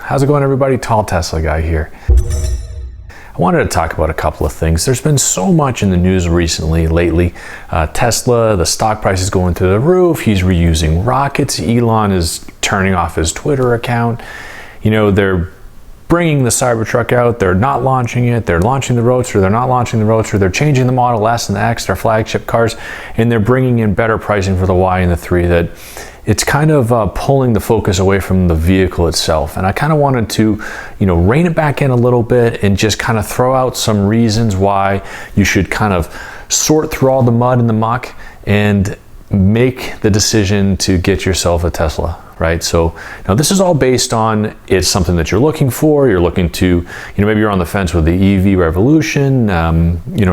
How's it going, everybody? Tall Tesla guy here. I wanted to talk about a couple of things. There's been so much in the news lately. Tesla, the stock price is going through the roof. He's reusing rockets. Elon is turning off his Twitter account. You know, they're bringing the Cybertruck out. They're not launching it. They're launching the Roadster. They're not launching the Roadster. They're changing the Model S and the X, their flagship cars, and they're bringing in better pricing for the Y and the 3. That it's kind of pulling the focus away from the vehicle itself. And I kind of wanted to, rein it back in a little bit and just kind of throw out some reasons why you should kind of sort through all the mud and the muck and make the decision to get yourself a Tesla, right? So now this is all based on, it's something that you're looking for. You're looking to, maybe you're on the fence with the EV revolution.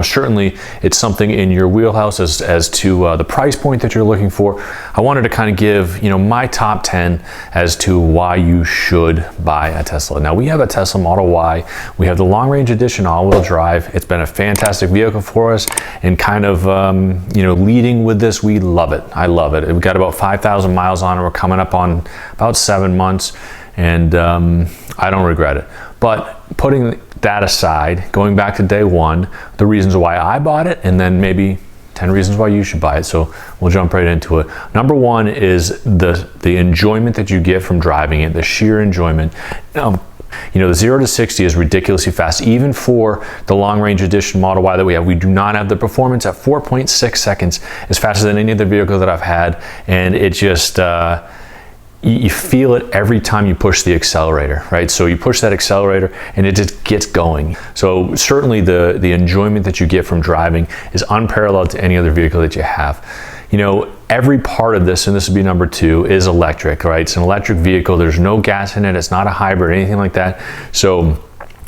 Certainly it's something in your wheelhouse as to the price point that you're looking for. I wanted to kind of give, my top 10 as to why you should buy a Tesla. Now we have a Tesla Model Y. We have the long range edition all-wheel drive. It's been a fantastic vehicle for us, and kind of, leading with this, we love it. I love it. We've got about 5,000 miles on it. We're coming up on about 7 months, and I don't regret it. But putting that aside, going back to day one, the reasons why I bought it, and then maybe 10 reasons why you should buy it. So we'll jump right into it. Number one is the enjoyment that you get from driving it, the sheer enjoyment. Now, the 0 to 60 is ridiculously fast. Even for the long range edition Model Y that we have, we do not have the performance at 4.6 seconds, as faster than any other vehicle that I've had. And it just, you feel it every time you push the accelerator, right? So you push that accelerator and it just gets going. So certainly the enjoyment that you get from driving is unparalleled to any other vehicle that you have. Every part of this, and this would be number two, is electric, right? It's an electric vehicle. There's no gas in it. It's not a hybrid or anything like that. So,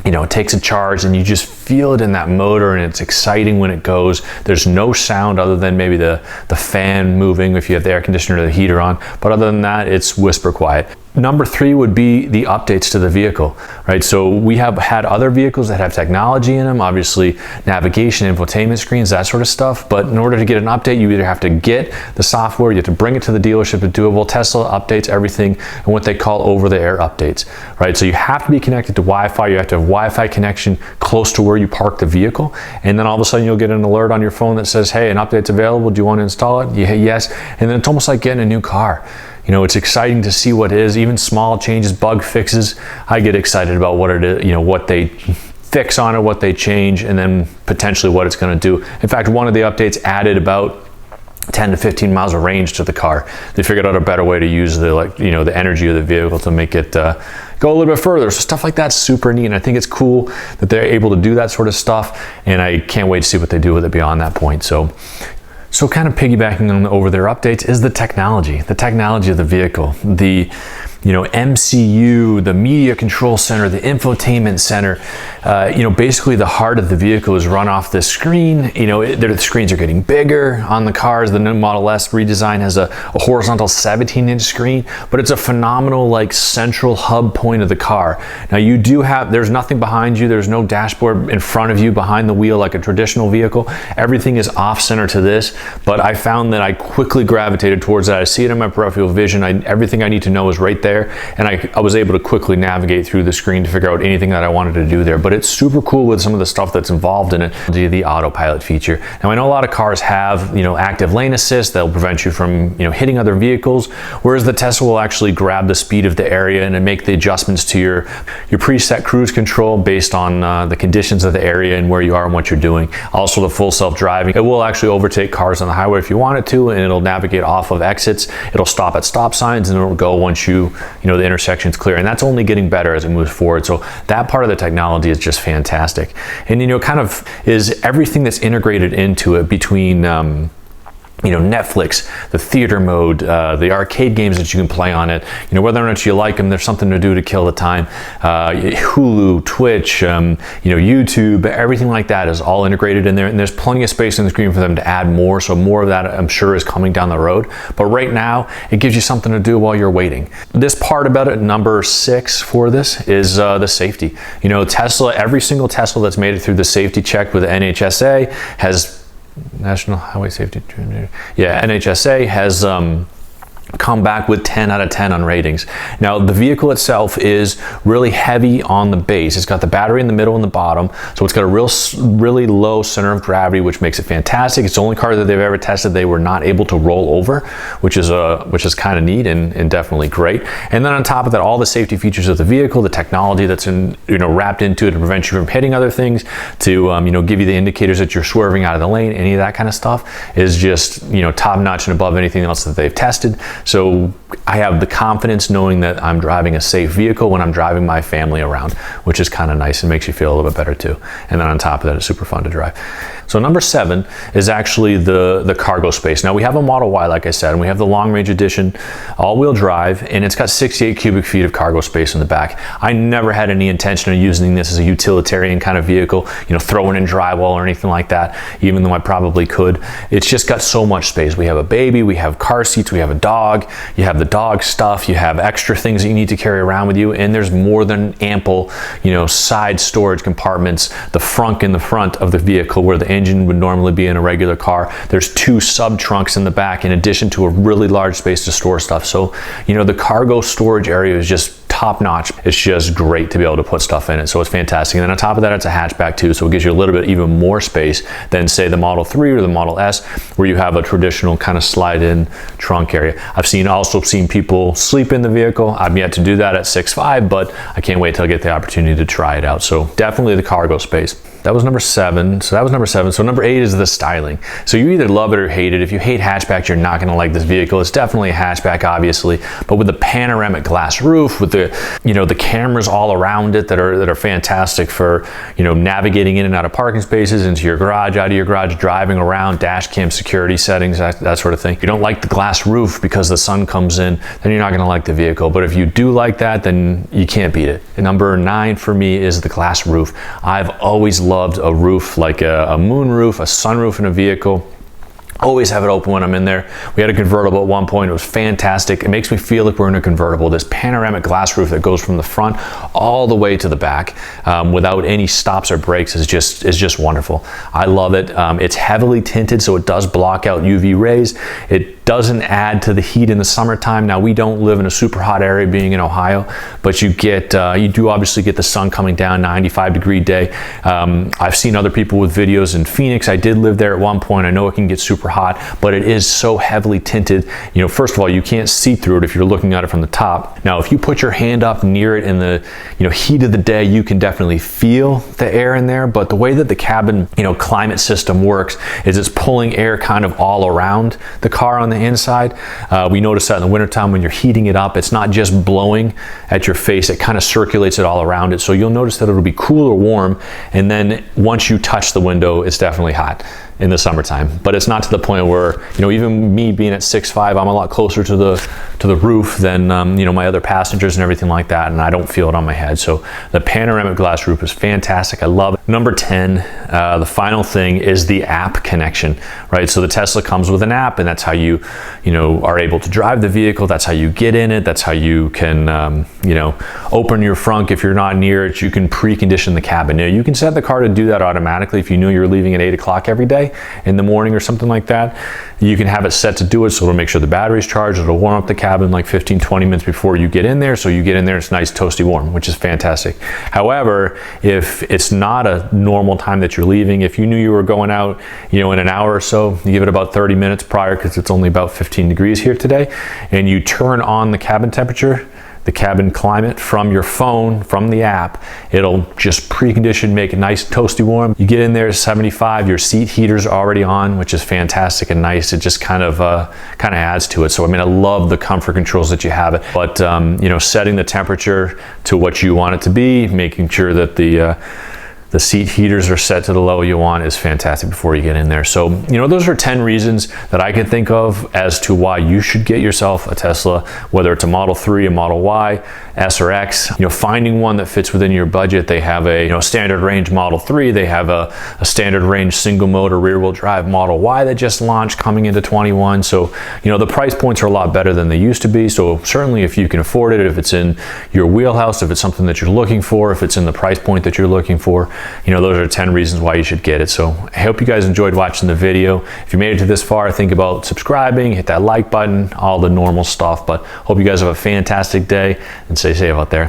it takes a charge and you just feel it in that motor, and it's exciting when it goes. There's no sound other than maybe the fan moving if you have the air conditioner or the heater on. But other than that, it's whisper quiet. Number three would be the updates to the vehicle, right? So we have had other vehicles that have technology in them, obviously navigation, infotainment screens, that sort of stuff. But in order to get an update, you either have to get the software, you have to bring it to the dealership to do it. Well, Tesla updates everything and what they call over-the-air updates, right? So you have to be connected to Wi-Fi. You have to have Wi-Fi connection close to where you park the vehicle. And then all of a sudden you'll get an alert on your phone that says, hey, an update's available. Do you want to install it? You hit yes. And then it's almost like getting a new car. It's exciting to see what it is, even small changes, bug fixes. I get excited about what it is, what they fix on it, what they change, and then potentially what it's going to do. In fact, one of the updates added about 10 to 15 miles of range to the car. They figured out a better way to use the energy of the vehicle to make it go a little bit further. So stuff like that's super neat, and I think it's cool that they're able to do that sort of stuff, and I can't wait to see what they do with it beyond that point. So kind of piggybacking on the over-the-air updates is the technology of the vehicle. The MCU, the media control center, the infotainment center, basically the heart of the vehicle is run off this screen. The screens are getting bigger on the cars. The new Model S redesign has a horizontal 17-inch screen, but it's a phenomenal central hub point of the car. Now there's nothing behind you. There's no dashboard in front of you behind the wheel like a traditional vehicle. Everything is off center to this, but I found that I quickly gravitated towards that. I see it in my peripheral vision. Everything I need to know is right there. And I was able to quickly navigate through the screen to figure out anything that I wanted to do there. But it's super cool with some of the stuff that's involved in it. The autopilot feature. Now I know a lot of cars have active lane assist. They'll prevent you from hitting other vehicles, whereas the Tesla will actually grab the speed of the area and make the adjustments to your preset cruise control based on the conditions of the area and where you are and what you're doing. Also the full self-driving. It will actually overtake cars on the highway if you want it to, and it'll navigate off of exits. It'll stop at stop signs, and it'll go once the intersection's clear, and that's only getting better as it moves forward. So that part of the technology is just fantastic, and kind of is everything that's integrated into it between Netflix, the theater mode, the arcade games that you can play on it, whether or not you like them, there's something to do to kill the time. Hulu, Twitch, YouTube, everything like that is all integrated in there, and there's plenty of space on the screen for them to add more, so more of that I'm sure is coming down the road. But right now, it gives you something to do while you're waiting. This part about it, number 6 for this, is the safety. Tesla, every single Tesla that's made it through the safety check with the NHSA has National Highway Safety. Yeah, NHSA has come back with 10 out of 10 on ratings. Now, the vehicle itself is really heavy on the base. It's got the battery in the middle and the bottom, so it's got a really low center of gravity, which makes it fantastic. It's the only car that they've ever tested they were not able to roll over, which is kind of neat and definitely great. And then on top of that, all the safety features of the vehicle, the technology that's wrapped into it to prevent you from hitting other things, to give you the indicators that you're swerving out of the lane, any of that kind of stuff is just top notch and above anything else that they've tested. So I have the confidence knowing that I'm driving a safe vehicle when I'm driving my family around, which is kind of nice and makes you feel a little bit better too. And then on top of that, it's super fun to drive. So number 7 is actually the cargo space. Now we have a Model Y, like I said, and we have the long range edition, all-wheel drive, and it's got 68 cubic feet of cargo space in the back. I never had any intention of using this as a utilitarian kind of vehicle, throwing in drywall or anything like that, even though I probably could. It's just got so much space. We have a baby, we have car seats, we have a dog, you have the dog stuff, you have extra things that you need to carry around with you, and there's more than ample, side storage compartments, the frunk in the front of the vehicle where the engine would normally be in a regular car. There's 2 sub trunks in the back in addition to a really large space to store stuff. So, the cargo storage area is just top notch. It's just great to be able to put stuff in it. So it's fantastic. And then on top of that, it's a hatchback too. So it gives you a little bit even more space than say the Model 3 or the Model S, where you have a traditional kind of slide in trunk area. I've also seen people sleep in the vehicle. I've yet to do that at 6'5", but I can't wait till I get the opportunity to try it out. So definitely the cargo space. That was number 7. So that was number 7. So number 8 is the styling. So you either love it or hate it. If you hate hatchbacks, you're not going to like this vehicle. It's definitely a hatchback, obviously, but with the panoramic glass roof, with the the cameras all around it that are fantastic for navigating in and out of parking spaces, into your garage, out of your garage, driving around, dash cam security settings, that sort of thing. If you don't like the glass roof because the sun comes in, then you're not going to like the vehicle. But if you do like that, then you can't beat it. And number 9 for me is the glass roof. I've always loved a roof like a moon roof, a sunroof in a vehicle. Always have it open when I'm in there. We had a convertible at one point. It was fantastic. It makes me feel like we're in a convertible. This panoramic glass roof that goes from the front all the way to the back without any stops or brakes is just wonderful. I love it. It's heavily tinted, so it does block out UV rays. It doesn't add to the heat in the summertime. Now, we don't live in a super hot area being in Ohio, but you do obviously get the sun coming down, 95-degree day. I've seen other people with videos in Phoenix. I did live there at one point. I know it can get super hot, but it is so heavily tinted. First of all, you can't see through it if you're looking at it from the top. Now, if you put your hand up near it in the heat of the day, you can definitely feel the air in there. But the way that the cabin climate system works is it's pulling air kind of all around the car on the inside. We notice that in the wintertime when you're heating it up, it's not just blowing at your face, it kind of circulates it all around it. So you'll notice that it'll be cool or warm, and then once you touch the window, it's definitely hot in the summertime. But it's not to the point where, even me being at 6'5", I'm a lot closer to the roof than my other passengers and everything like that, and I don't feel it on my head. So the panoramic glass roof is fantastic. I love it. Number 10, the final thing is the app connection, right? So the Tesla comes with an app, and that's how you are able to drive the vehicle. That's how you get in it. That's how you can open your frunk. If you're not near it, you can precondition the cabin. Now, you can set the car to do that automatically if you knew you're leaving at 8 o'clock every day in the morning or something like that. You can have it set to do it, so it'll make sure the battery's charged. It'll warm up the cabin like 15-20 minutes before you get in there. So you get in there, it's nice, toasty warm, which is fantastic. However, if it's not a normal time that you're leaving, if you knew you were going out in an hour or so, you give it about 30 minutes prior, because it's only about 15 degrees here today, and you turn on the cabin temperature, the cabin climate from your phone, from the app, it'll just precondition, make it nice, toasty warm. You get in there, 75, your seat heater's already on, which is fantastic and nice. It just kind of adds to it. So, I love the comfort controls that you have it, but setting the temperature to what you want it to be, making sure that the seat heaters are set to the level you want is fantastic before you get in there. So, those are 10 reasons that I can think of as to why you should get yourself a Tesla, whether it's a Model 3, a Model Y, S or X. Finding one that fits within your budget. They have a standard range Model 3. They have a standard range single motor rear wheel drive Model Y that just launched coming into 21. So, the price points are a lot better than they used to be. So certainly if you can afford it, if it's in your wheelhouse, if it's something that you're looking for, if it's in the price point that you're looking for, you know, those are 10 reasons why you should get it. So I hope you guys enjoyed watching the video. If you made it to this far, think about subscribing, hit that like button, all the normal stuff. But hope you guys have a fantastic day and stay safe out there.